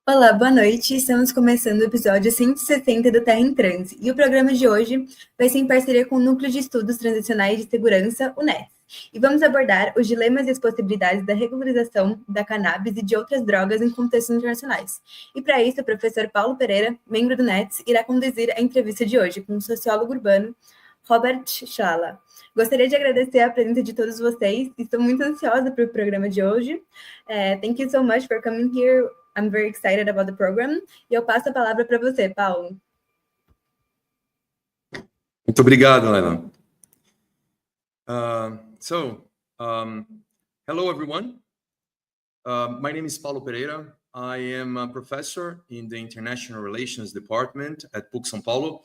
Olá, boa noite. Estamos começando o episódio 160 do Terra em Transe. E o programa de hoje vai ser em parceria com o Núcleo de Estudos Transicionais de Segurança, o Neste. E vamos abordar os dilemas e as possibilidades da regularização da cannabis e de outras drogas em contextos internacionais. E para isso, o professor Paulo Pereira, membro do NETS, irá conduzir a entrevista de hoje com o sociólogo urbano Robert Chlala. Gostaria de agradecer a presença de todos vocês. Estou muito ansiosa para o programa de hoje. Thank you so much for coming here. I'm very excited about the program. E eu passo a palavra para você, Paulo. Muito obrigado, Lena. Hello, everyone. My name is Paulo Pereira. I am a professor in the International Relations Department at PUC-São Paulo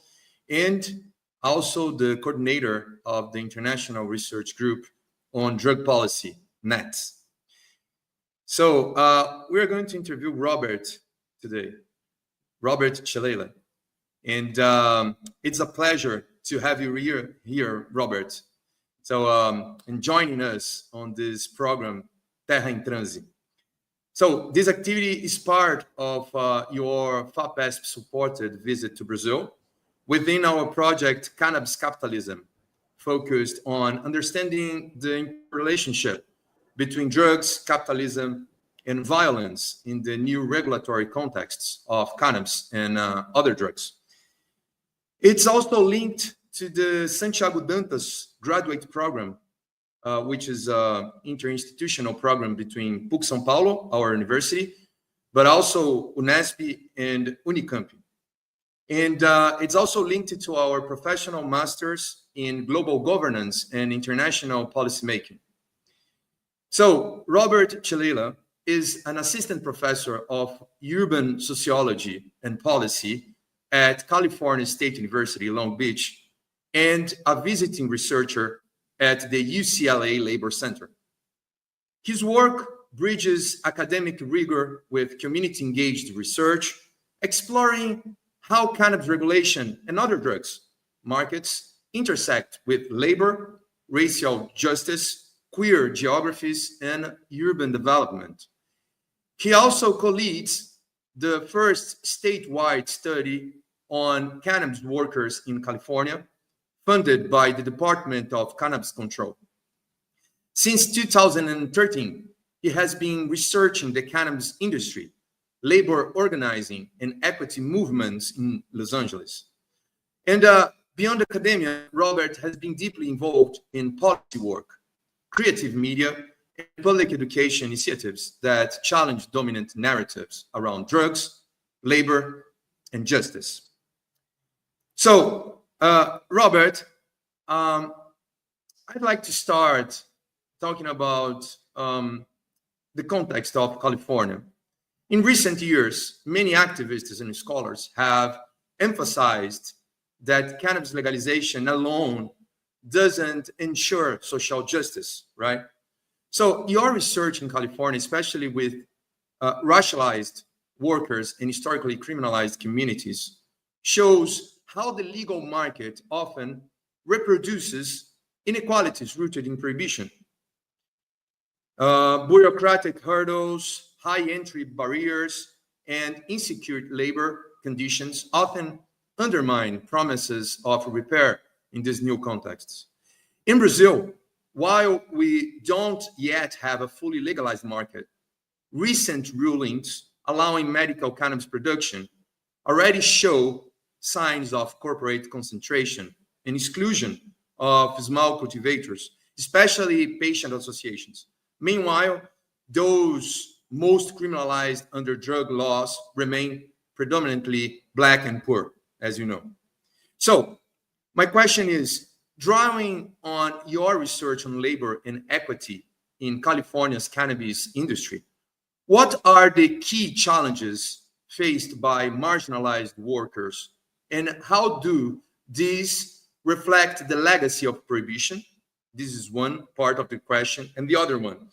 and also the coordinator of the International Research Group on Drug Policy, NETS. So we are going to interview Robert today, Robert Chlala. And it's a pleasure to have you here, Robert. So, and joining us on this program, Terra em Transe. So this activity is part of your FAPESP-supported visit to Brazil within our project Cannabis Capitalism, focused on understanding the relationship between drugs, capitalism, and violence in the new regulatory contexts of cannabis and other drugs. It's also linked to the Santiago Dantas graduate program, which is an interinstitutional program between PUC-São Paulo, our university, but also Unesp and Unicamp. And it's also linked to our professional masters in global governance and international policymaking. So Robert Chlala is an assistant professor of urban sociology and policy at California State University, Long Beach, and a visiting researcher at the UCLA Labor Center. His work bridges academic rigor with community-engaged research, exploring how cannabis regulation and other drugs markets intersect with labor, racial justice, queer geographies, and urban development. He also co-leads the first statewide study on cannabis workers in California, funded by the Department of Cannabis Control. Since 2013, he has been researching the cannabis industry, labor organizing, and equity movements in Los Angeles. And beyond academia, Robert has been deeply involved in policy work, creative media, and public education initiatives that challenge dominant narratives around drugs, labor, and justice. So, Robert, I'd like to start talking about the context of California. In recent years, many activists and scholars have emphasized that cannabis legalization alone doesn't ensure social justice, right? So your research in California, especially with racialized workers and historically criminalized communities, shows how the legal market often reproduces inequalities rooted in prohibition. Bureaucratic hurdles, high entry barriers, and insecure labor conditions often undermine promises of repair in these new contexts. In Brazil, while we don't yet have a fully legalized market, recent rulings allowing medical cannabis production already show signs of corporate concentration and exclusion of small cultivators, especially patient associations. Meanwhile, those most criminalized under drug laws remain predominantly Black and poor, as you know. So my question is, drawing on your research on labor and equity in California's cannabis industry, what are the key challenges faced by marginalized workers, and how do these reflect the legacy of prohibition? This is one part of the question. And the other one,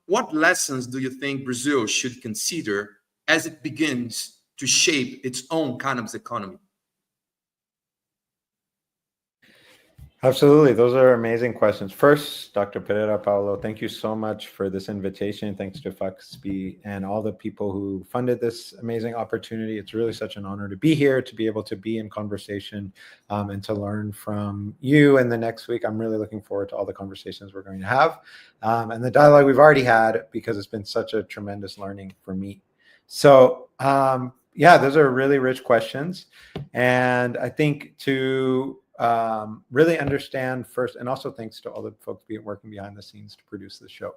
what lessons do you think Brazil should consider as it begins to shape its own cannabis economy? Absolutely. Those are amazing questions. First, Dr. Pereira, Paulo, thank you so much for this invitation. Thanks to PUC-SP and all the people who funded this amazing opportunity. It's really such an honor to be here, to be able to be in conversation and to learn from you. And the next week, I'm really looking forward to all the conversations we're going to have and the dialogue we've already had, because it's been such a tremendous learning for me. So, yeah, those are really rich questions. And I think to really understand first, and also thanks to all the folks working behind the scenes to produce this show.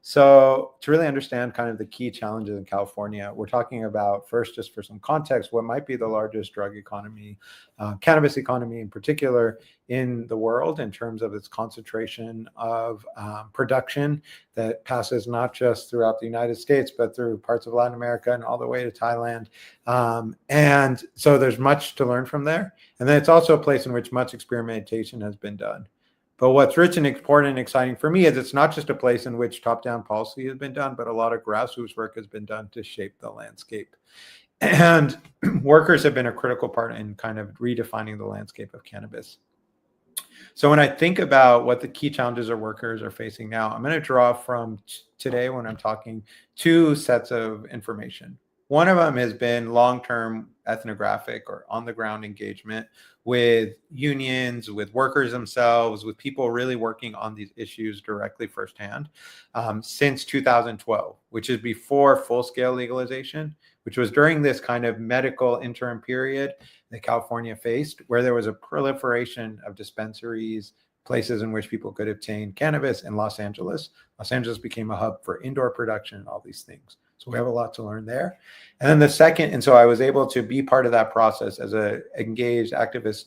So to really understand kind of the key challenges in California, we're talking about first, just for some context, what might be the largest drug economy, cannabis economy in particular in the world in terms of its concentration of production that passes not just throughout the United States, but through parts of Latin America and all the way to Thailand. And so there's much to learn from there. And then it's also a place in which much experimentation has been done. But what's rich and important and exciting for me is it's not just a place in which top-down policy has been done, but a lot of grassroots work has been done to shape the landscape. And workers have been a critical part in kind of redefining the landscape of cannabis. So when I think about what the key challenges our workers are facing now, I'm going to draw from today when I'm talking two sets of information. One of them has been long-term ethnographic or on-the-ground engagement with unions, with workers themselves, with people really working on these issues directly firsthand since 2012, which is before full-scale legalization, which was during this kind of medical interim period that California faced, where there was a proliferation of dispensaries, places in which people could obtain cannabis in Los Angeles. Los Angeles became a hub for indoor production and all these things. So we have a lot to learn there. And then the second, and so I was able to be part of that process as an engaged activist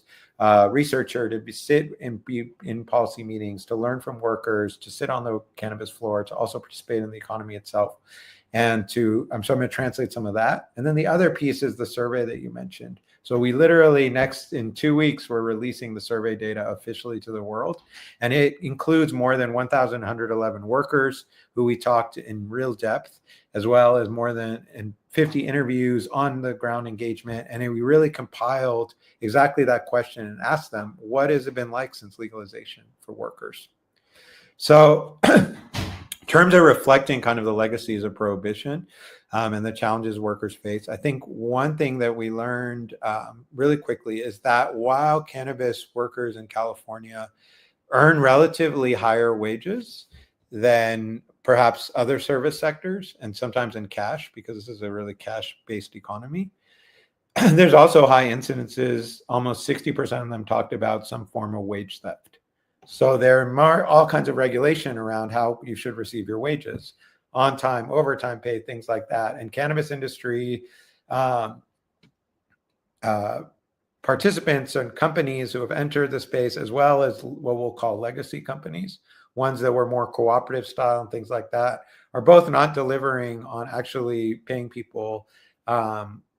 researcher, to sit and be in policy meetings, to learn from workers, to sit on the cannabis floor, to also participate in the economy itself. And so I'm going to translate some of that. And then the other piece is the survey that you mentioned. So we literally in 2 weeks, we're releasing the survey data officially to the world. And it includes more than 1,111 workers who we talked in real depth, as well as more than 50 interviews on the ground engagement. And we really compiled exactly that question and asked them, what has it been like since legalization for workers? So in terms of reflecting kind of the legacies of prohibition and the challenges workers face, I think one thing that we learned really quickly is that while cannabis workers in California earn relatively higher wages than perhaps other service sectors, and sometimes in cash, because this is a really cash-based economy, there's also high incidences. Almost 60% of them talked about some form of wage theft. So there are all kinds of regulation around how you should receive your wages, on time, overtime pay, things like that. And cannabis industry participants and companies who have entered the space, as well as what we'll call legacy companies, ones that were more cooperative style and things like that, are both not delivering on actually paying people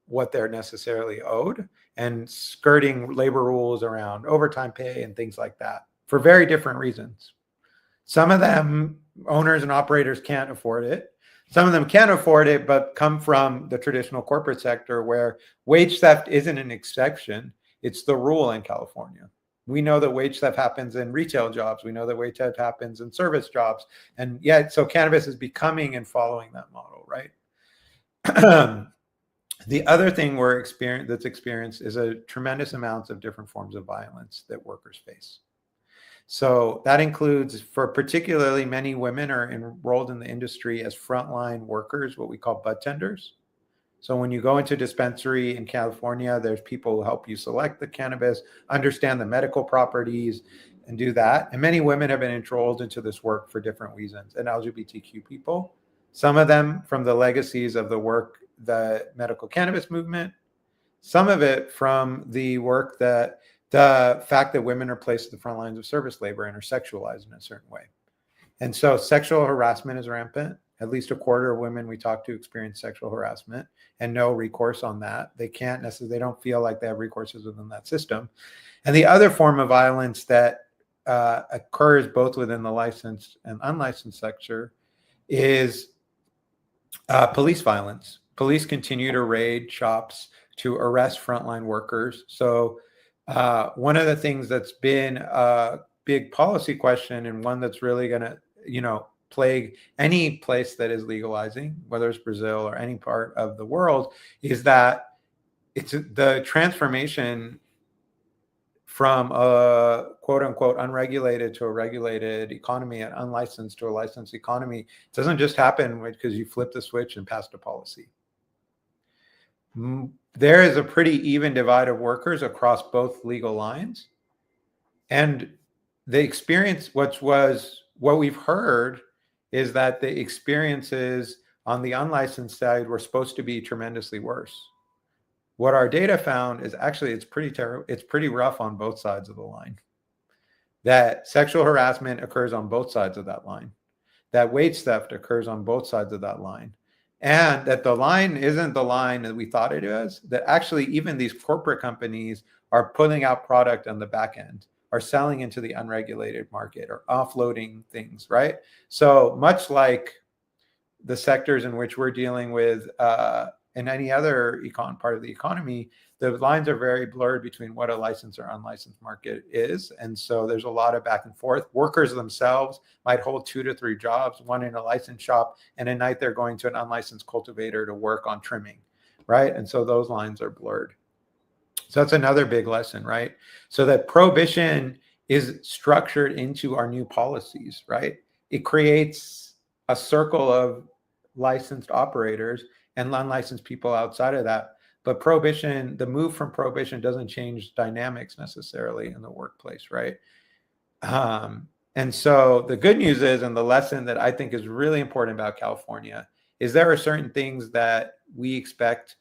what they're necessarily owed, and skirting labor rules around overtime pay and things like that, for very different reasons. Some of them, owners and operators, can't afford it. Some of them can afford it, but come from the traditional corporate sector, where wage theft isn't an exception. It's the rule in California. We know that wage theft happens in retail jobs. We know that wage theft happens in service jobs. And yet, so cannabis is becoming and following that model, right? The other thing that's experienced is a tremendous amounts of different forms of violence that workers face. So that includes, for particularly many women are enrolled in the industry as frontline workers, what we call bud tenders. So when you go into a dispensary in California, there's people who help you select the cannabis, understand the medical properties, and do that. And many women have been enrolled into this work for different reasons, and LGBTQ people. Some of them from the legacies of the work, the medical cannabis movement, some of it from the work that the fact that women are placed at the front lines of service labor and are sexualized in a certain way. And so sexual harassment is rampant. At least a quarter of women we talk to experience sexual harassment and no recourse on that. They can't necessarily, they don't feel like they have recourses within that system. And the other form of violence that occurs both within the licensed and unlicensed sector is police violence. Police continue to raid shops to arrest frontline workers. So One of the things that's been a big policy question, and one that's really going to, plague any place that is legalizing, whether it's Brazil or any part of the world, is that it's the transformation from a quote unquote unregulated to a regulated economy and unlicensed to a licensed economy. It doesn't just happen because you flip the switch and pass the policy. There is a pretty even divide of workers across both legal lines. And the experience, what we've heard is that the experiences on the unlicensed side were supposed to be tremendously worse. What our data found is actually it's pretty rough on both sides of the line. That sexual harassment occurs on both sides of that line. That wage theft occurs on both sides of that line. And that the line isn't the line that we thought it was, that actually even these corporate companies are putting out product on the back end, are selling into the unregulated market, or offloading things, right? So much like the sectors in which we're dealing with in any other part of the economy, the lines are very blurred between what a licensed or unlicensed market is. And so there's a lot of back and forth. Workers themselves might hold 2 to 3 jobs, one in a licensed shop, and at night they're going to an unlicensed cultivator to work on trimming, right? And so those lines are blurred. So that's another big lesson, right? So that prohibition is structured into our new policies, right? It creates a circle of licensed operators and unlicensed people outside of that. But prohibition, the move from prohibition doesn't change dynamics necessarily in the workplace, right? And so the good news is, and the lesson that I think is really important about California, is there are certain things that we expect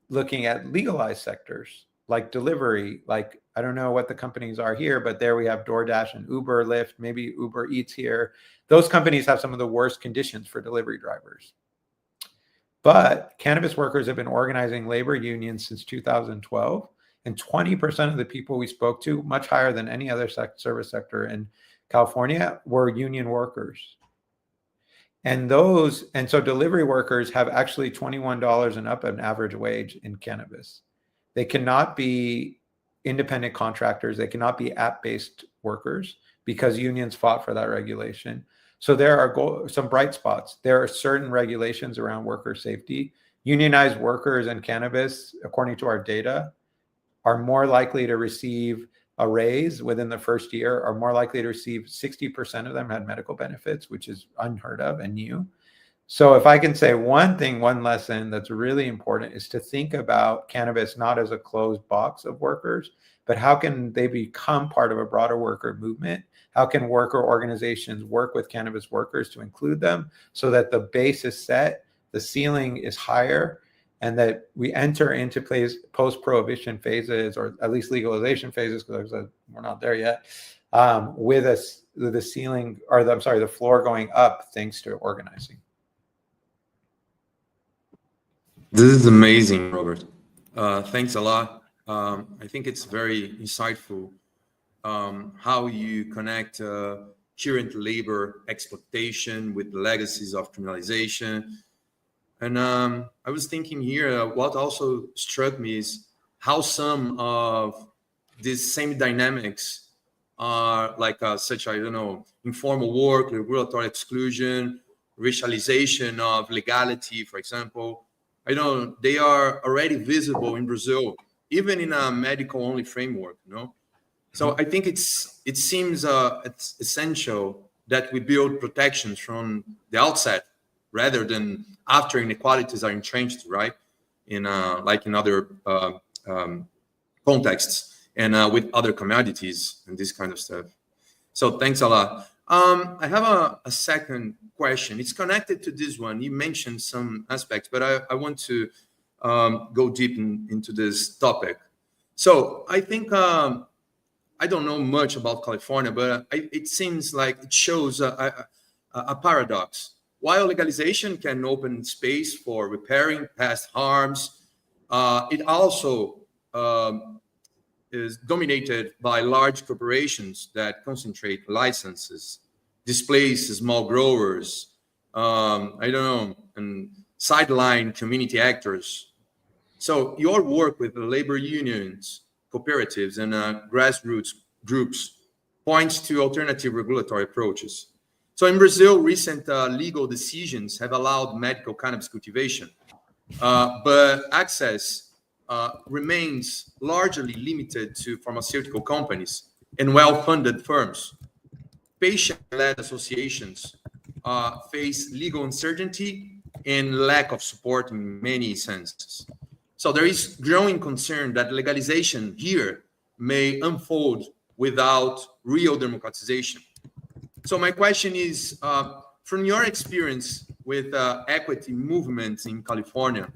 looking at legalized sectors, like delivery, like, I don't know what the companies are here, but there we have DoorDash and Uber, Lyft, maybe Uber Eats here. Those companies have some of the worst conditions for delivery drivers. But cannabis workers have been organizing labor unions since 2012, and 20% of the people we spoke to, much higher than any other service sector in California, were union workers. And so delivery workers have actually $21 and up an average wage in cannabis. They cannot be independent contractors. They cannot be app-based workers because unions fought for that regulation. So there are some bright spots. There are certain regulations around worker safety. Unionized workers in cannabis, according to our data, are more likely to receive a raise within the first year, are more likely to receive 60% of them had medical benefits, which is unheard of and new. So if I can say one lesson that's really important is to think about cannabis not as a closed box of workers, but how can they become part of a broader worker movement? How can worker organizations work with cannabis workers to include them so that the base is set, the ceiling is higher, and that we enter into post-prohibition phases, or at least legalization phases, because we're not there yet, with the ceiling, or the floor going up thanks to organizing. This is amazing, Robert. Thanks a lot. I think it's very insightful how you connect current labor exploitation with the legacies of criminalization. And I was thinking here, what also struck me is how some of these same dynamics are like such, I don't know, informal work, regulatory exclusion, racialization of legality, for example. I know they are already visible in Brazil, even in a medical-only framework, you know? So I think it seems it's essential that we build protections from the outset rather than after inequalities are entrenched, right? In like in other contexts and with other commodities and this kind of stuff. So thanks a lot. I have a second question. It's connected to this one. You mentioned some aspects, but I want to go deep into this topic. So I think I don't know much about California, but it seems like it shows a paradox. While legalization can open space for repairing past harms, it also is dominated by large corporations that concentrate licenses, displace small growers, I don't know, and sideline community actors. So your work with the labor unions, cooperatives and grassroots groups points to alternative regulatory approaches. So in Brazil, recent legal decisions have allowed medical cannabis cultivation, but access remains largely limited to pharmaceutical companies and well-funded firms. Patient-led associations face legal uncertainty and lack of support in many senses. So there is growing concern that legalization here may unfold without real democratization. So my question is, from your experience with equity movements in California,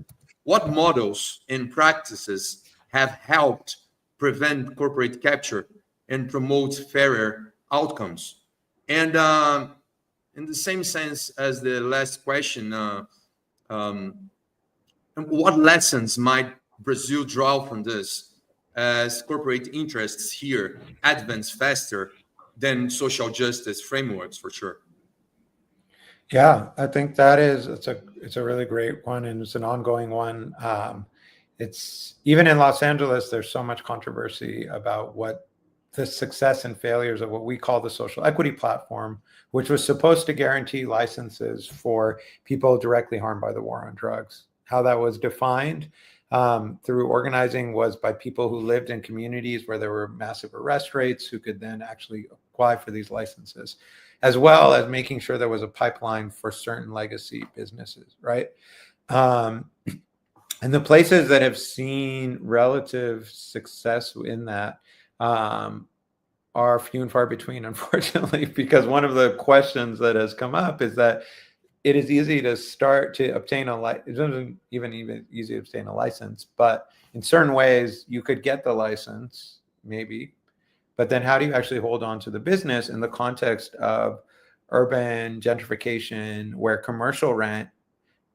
what models and practices have helped prevent corporate capture and promote fairer outcomes? And in the same sense as the last question, what lessons might Brazil draw from this as corporate interests here advance faster than social justice frameworks, for sure? Yeah, I think it's a really great one, and it's an ongoing one. It's even in Los Angeles, there's so much controversy about what the success and failures of what we call the social equity platform, which was supposed to guarantee licenses for people directly harmed by the war on drugs. How that was defined through organizing was by people who lived in communities where there were massive arrest rates, who could then actually apply for these licenses, as well as making sure there was a pipeline for certain legacy businesses, right? And the places that have seen relative success in that are few and far between, unfortunately, because one of the questions that has come up is that it is easy to start to obtain it isn't even easy to obtain a license, but in certain ways you could get the license, maybe, but then how do you actually hold on to the business in the context of urban gentrification, where commercial rent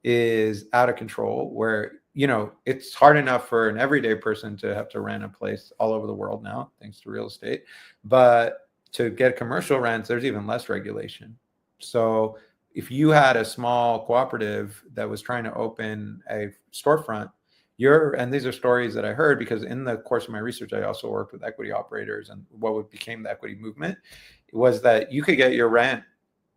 is out of control, where, you know, it's hard enough for an everyday person to have to rent a place all over the world now, thanks to real estate. But to get commercial rents, there's even less regulation. So if you had a small cooperative that was trying to open a storefront, and these are stories that I heard because in the course of my research, I also worked with equity operators, and what became the equity movement was that you could get your rent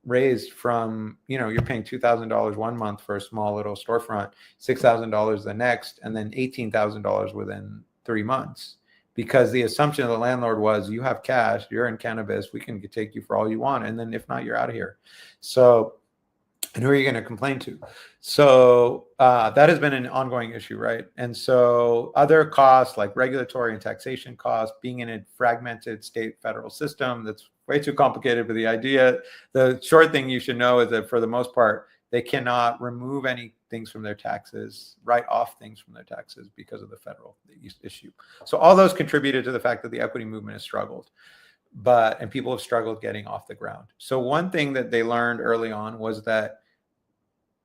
raised from, you know, you're paying $2,000 one month for a small little storefront, $6,000 the next, and then $18,000 within 3 months. Because the assumption of the landlord was, you have cash, you're in cannabis, we can take you for all you want, and then if not, you're out of here. So, and who are you going to complain to? So that has been an ongoing issue, right? And so other costs like regulatory and taxation costs, being in a fragmented state federal system that's way too complicated for the idea. The short thing you should know is that for the most part, they cannot remove any things from their taxes, write off things from their taxes because of the federal issue. So all those contributed to the fact that the equity movement has struggled. And people have struggled getting off the ground. So one thing that they learned early on was that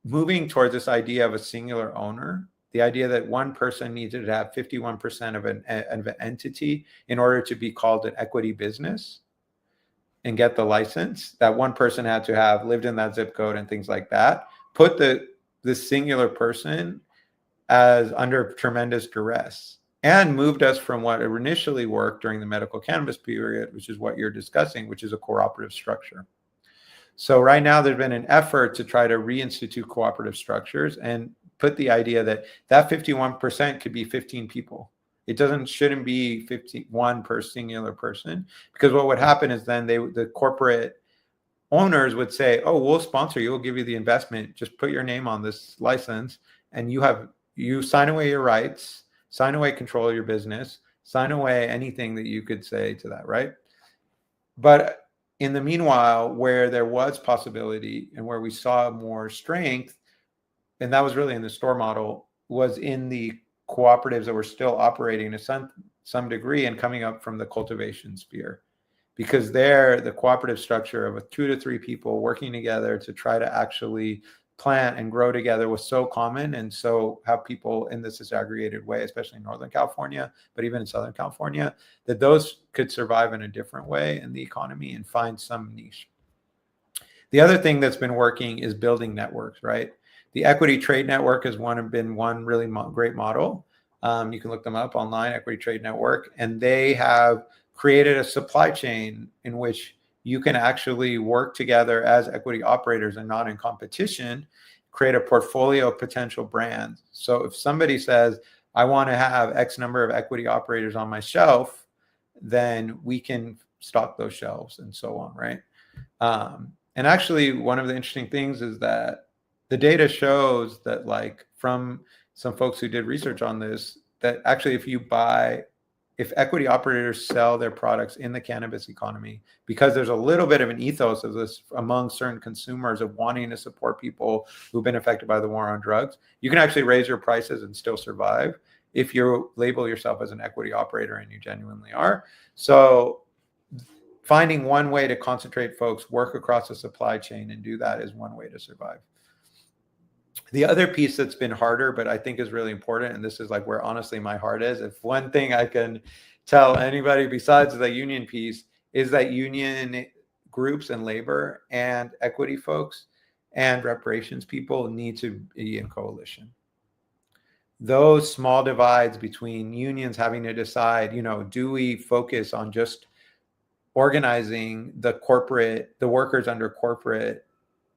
moving towards this idea of a singular owner, the idea that one person needed to have 51% of an entity in order to be called an equity business and get the license, that one person had to have lived in that zip code and things like that, put the singular person as under tremendous duress, and moved us from what initially worked during the medical cannabis period, which is what you're discussing, which is a cooperative structure. So right now there's been an effort to try to reinstitute cooperative structures and put the idea that 51% could be 15 people. It shouldn't be 51 per singular person, because what would happen is then the corporate owners would say, oh, we'll sponsor you, we'll give you the investment, just put your name on this license, and you sign away your rights, sign away control of your business, sign away anything that you could say to that, right? But in the meanwhile, where there was possibility and where we saw more strength, and that was really in the store model, was in the cooperatives that were still operating to some degree and coming up from the cultivation sphere. Because there, the cooperative structure of 2 to 3 people working together to try to actually plant and grow together was so common, and so have people in this disaggregated way, especially in Northern California, but even in Southern California, that those could survive in a different way in the economy and find some niche. The other thing that's been working is building networks, right? The equity trade network has been one really great model. You can look them up online, Equity Trade Network, and they have created a supply chain in which you can actually work together as equity operators and not in competition, create a portfolio of potential brands. So if somebody says, I want to have X number of equity operators on my shelf, then we can stock those shelves and so on, right? And actually, one of the interesting things is that the data shows that, like, from some folks who did research on this, that actually if equity operators sell their products in the cannabis economy, because there's a little bit of an ethos of this among certain consumers of wanting to support people who've been affected by the war on drugs, you can actually raise your prices and still survive if you label yourself as an equity operator, and you genuinely are. So finding one way to concentrate folks, work across the supply chain and do that is one way to survive. The other piece that's been harder, but I think is really important, and this is like where honestly my heart is, if one thing I can tell anybody besides the union piece, is that union groups and labor and equity folks and reparations people need to be in coalition. Those small divides between unions having to decide, do we focus on just organizing the workers under corporate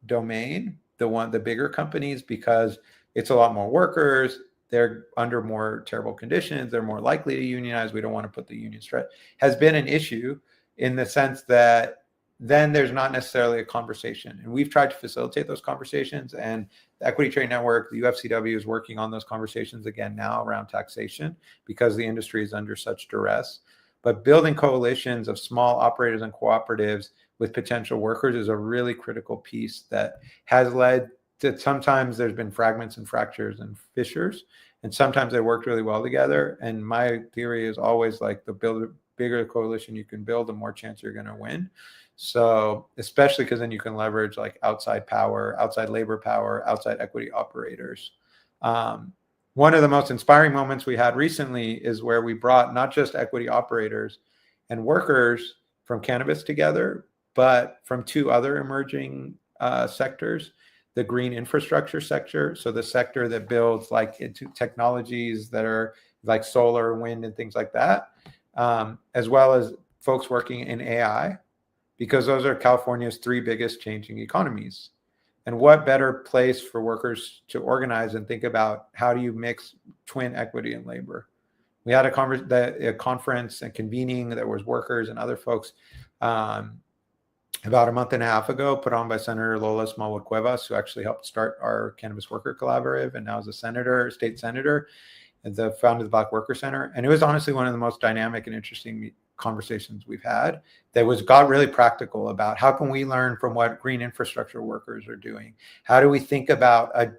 domain, the bigger companies, because it's a lot more workers, they're under more terrible conditions, they're more likely to unionize, we don't want to put the union stress, has been an issue in the sense that then there's not necessarily a conversation. And we've tried to facilitate those conversations, and the Equity Trade Network, the UFCW, is working on those conversations again now around taxation because the industry is under such duress. But building coalitions of small operators and cooperatives with potential workers is a really critical piece that has led to, sometimes there's been fragments and fractures and fissures, and sometimes they worked really well together. And my theory is always like the bigger the coalition you can build, the more chance you're going to win. So especially because then you can leverage like outside power, outside labor power, outside equity operators. One of the most inspiring moments we had recently is where we brought not just equity operators and workers from cannabis together, but from two other emerging sectors, the green infrastructure sector. So the sector that builds like into technologies that are like solar, wind, and things like that, as well as folks working in AI, because those are California's three biggest changing economies. And what better place for workers to organize and think about how do you mix twin equity and labor? We had a conference and convening that was workers and other folks about a month and a half ago, put on by Senator Lola Smallwood Cuevas, who actually helped start our Cannabis Worker Collaborative and now is a senator, state senator, and the founder of the Black Worker Center. And it was honestly one of the most dynamic and interesting conversations we've had that got really practical about how can we learn from what green infrastructure workers are doing? How do we think about I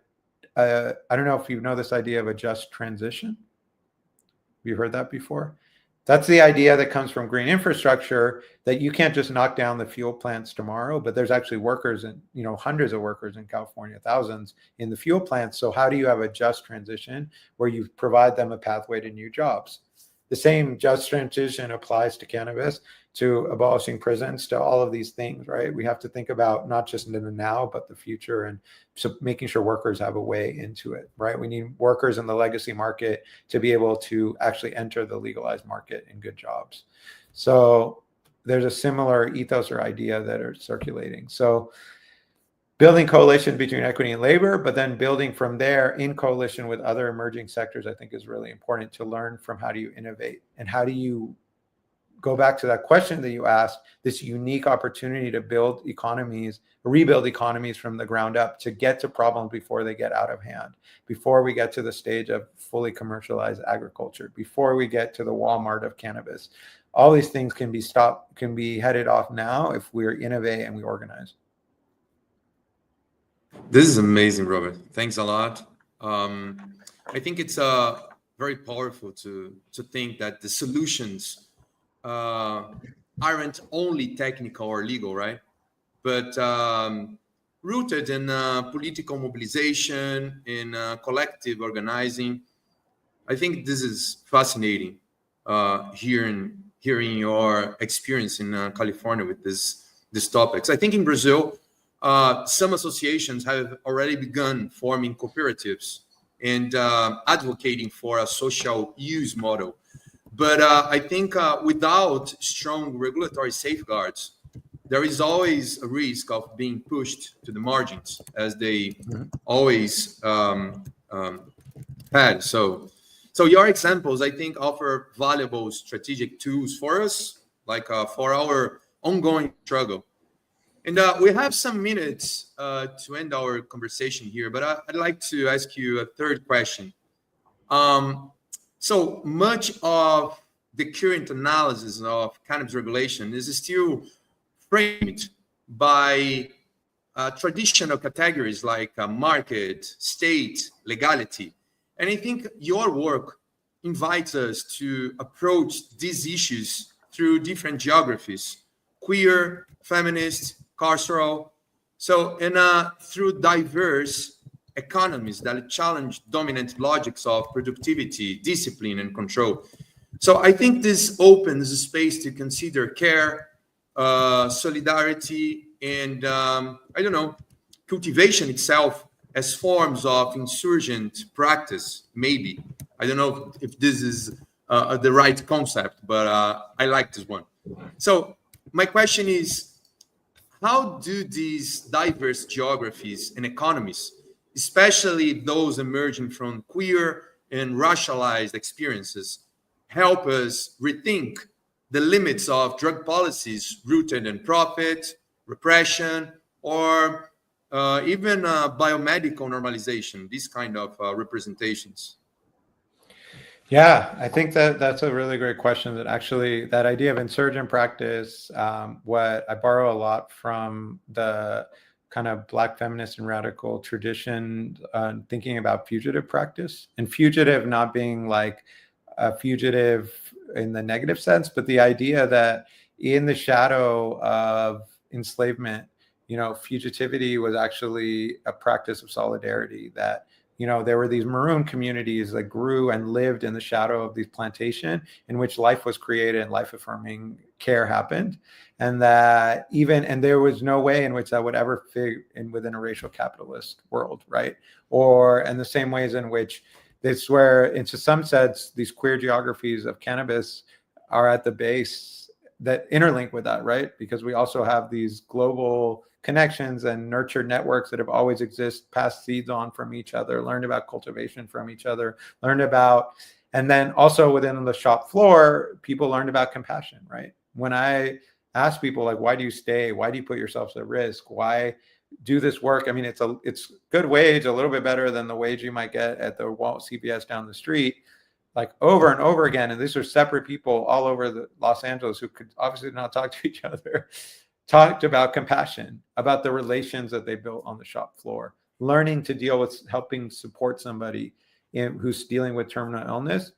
don't know if you know this idea of a just transition. Have you heard that before? That's the idea that comes from green infrastructure, that you can't just knock down the fuel plants tomorrow, but there's actually workers and hundreds of workers in California, thousands in the fuel plants. So how do you have a just transition where you provide them a pathway to new jobs? The same just transition applies to cannabis, to abolishing prisons, to all of these things, right? We have to think about not just in the now, but the future, and so making sure workers have a way into it, right? We need workers in the legacy market to be able to actually enter the legalized market in good jobs. So there's a similar ethos or idea that are circulating. So building coalitions between equity and labor, but then building from there in coalition with other emerging sectors, I think is really important to learn from. How do you innovate, and how do you go back to that question that you asked, this unique opportunity to build economies, rebuild economies from the ground up to get to problems before they get out of hand, before we get to the stage of fully commercialized agriculture, before we get to the Walmart of cannabis. All these things can be stopped, can be headed off now if we innovate and we organize. This is amazing, Robert. Thanks a lot. I think it's very powerful to think that the solutions aren't only technical or legal, right? But rooted in political mobilization, in collective organizing. I think this is fascinating, hearing your experience in California with these topics. I think in Brazil, some associations have already begun forming cooperatives and advocating for a social use model. But I think without strong regulatory safeguards, there is always a risk of being pushed to the margins, as they always had. So your examples, I think, offer valuable strategic tools for us, like for our ongoing struggle. And we have some minutes to end our conversation here, but I'd like to ask you a third question. So much of the current analysis of cannabis regulation is still framed by traditional categories like market, state, legality. And I think your work invites us to approach these issues through different geographies: queer, feminist, carceral. So, and through diverse economies that challenge dominant logics of productivity, discipline, and control. So I think this opens a space to consider care, solidarity, and cultivation itself as forms of insurgent practice, maybe. I don't know if this is the right concept, but I like this one. So my question is, how do these diverse geographies and economies, especially those emerging from queer and racialized experiences, help us rethink the limits of drug policies rooted in profit, repression, or even biomedical normalization, these kind of representations? Yeah, I think that's a really great question. That actually, that idea of insurgent practice, what I borrow a lot from the kind of Black feminist and radical tradition, thinking about fugitive practice, and fugitive not being like a fugitive in the negative sense, but the idea that in the shadow of enslavement, fugitivity was actually a practice of solidarity, that there were these maroon communities that grew and lived in the shadow of these plantation in which life was created and life affirming care happened. And that and there was no way in which that would ever fit in within a racial capitalist world, right? Or in the same ways in which it's where, into some sense, these queer geographies of cannabis are at the base that interlink with that, right? Because we also have these global connections and nurtured networks that have always existed, passed seeds on from each other, learned about cultivation from each other, and then also within the shop floor, people learned about compassion, right? When I ask people, like, why do you stay? Why do you put yourselves at risk? Why do this work? I mean, it's good wage, a little bit better than the wage you might get at the CVS down the street, like over and over again. And these are separate people all over Los Angeles who could obviously not talk to each other, talked about compassion, about the relations that they built on the shop floor, learning to deal with helping support somebody who's dealing with terminal illness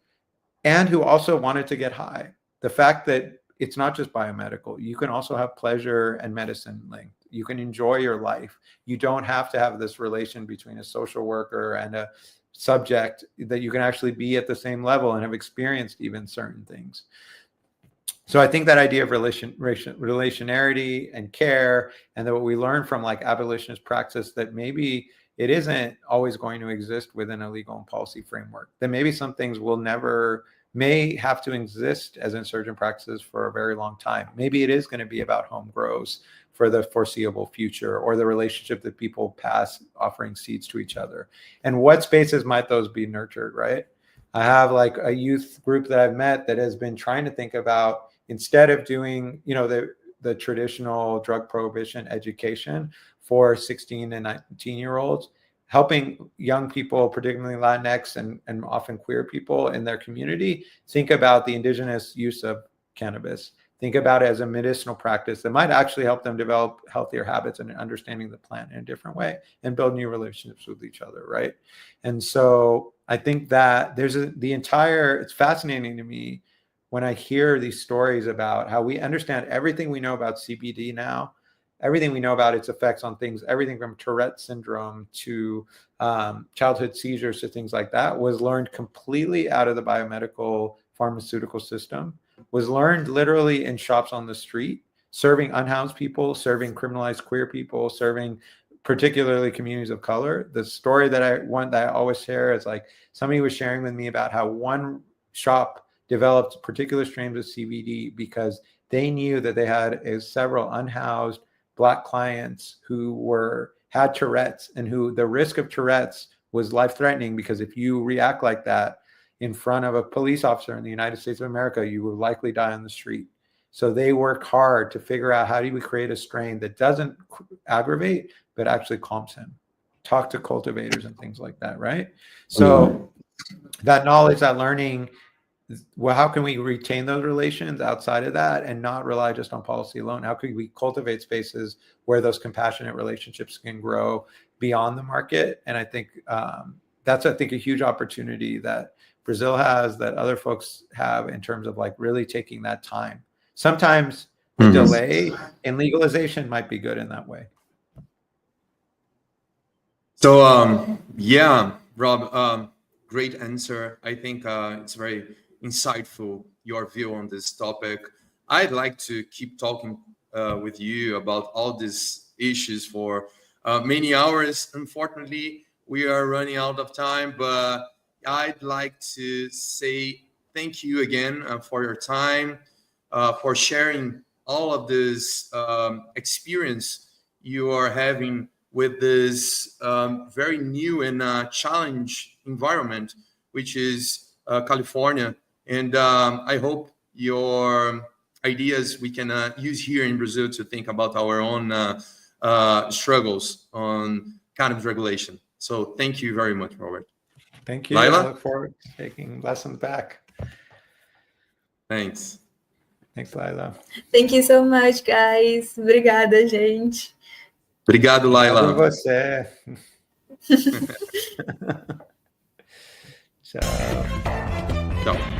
and who also wanted to get high. The fact that it's not just biomedical, you can also have pleasure and medicine linked. You can enjoy your life. You don't have to have this relation between a social worker and a subject, that you can actually be at the same level and have experienced even certain things. So I think that idea of relationarity and care, and that what we learn from like abolitionist praxis, that maybe it isn't always going to exist within a legal and policy framework, that maybe some things may have to exist as insurgent practices for a very long time. Maybe it is going to be about home grows for the foreseeable future, or the relationship that people pass offering seeds to each other. And what spaces might those be nurtured, right? I have like a youth group that I've met that has been trying to think about, instead of doing, the traditional drug prohibition education for 16 and 19-year-olds, helping young people, particularly Latinx and often queer people in their community, think about the indigenous use of cannabis. Think about it as a medicinal practice that might actually help them develop healthier habits and understanding the plant in a different way and build new relationships with each other, right? And so I think that it's fascinating to me when I hear these stories about how we understand everything we know about CBD now, everything we know about its effects on things, everything from Tourette syndrome to childhood seizures to things like that, was learned completely out of the biomedical pharmaceutical system, was learned literally in shops on the street, serving unhoused people, serving criminalized queer people, serving particularly communities of color. The story that I always share is like somebody was sharing with me about how one shop developed particular strains of CBD because they knew that they had several unhoused Black clients who had Tourette's, and who the risk of Tourette's was life-threatening, because if you react like that in front of a police officer in the United States of America, you will likely die on the street. So they work hard to figure out, how do we create a strain that doesn't aggravate, but actually calms him. Talk to cultivators and things like that, right? So that knowledge, that learning, well, how can we retain those relations outside of that and not rely just on policy alone? How could we cultivate spaces where those compassionate relationships can grow beyond the market? And I think that's, a huge opportunity that Brazil has, that other folks have, in terms of like really taking that time. Sometimes the delay in legalization might be good in that way. So, yeah, Rob, great answer. I think it's very insightful, your view on this topic. I'd like to keep talking with you about all these issues for many hours. Unfortunately, we are running out of time, but I'd like to say thank you again for your time, for sharing all of this experience you are having with this very new and challenge environment, which is California. And I hope your ideas we can use here in Brazil to think about our own struggles on cannabis regulation. So thank you very much, Robert. Thank you. Laila? I look forward to taking lessons back. Thanks. Thanks, Laila. Thank you so much, guys. Obrigada, gente. Obrigado, Laila. Obrigado você. Tchau. Tchau.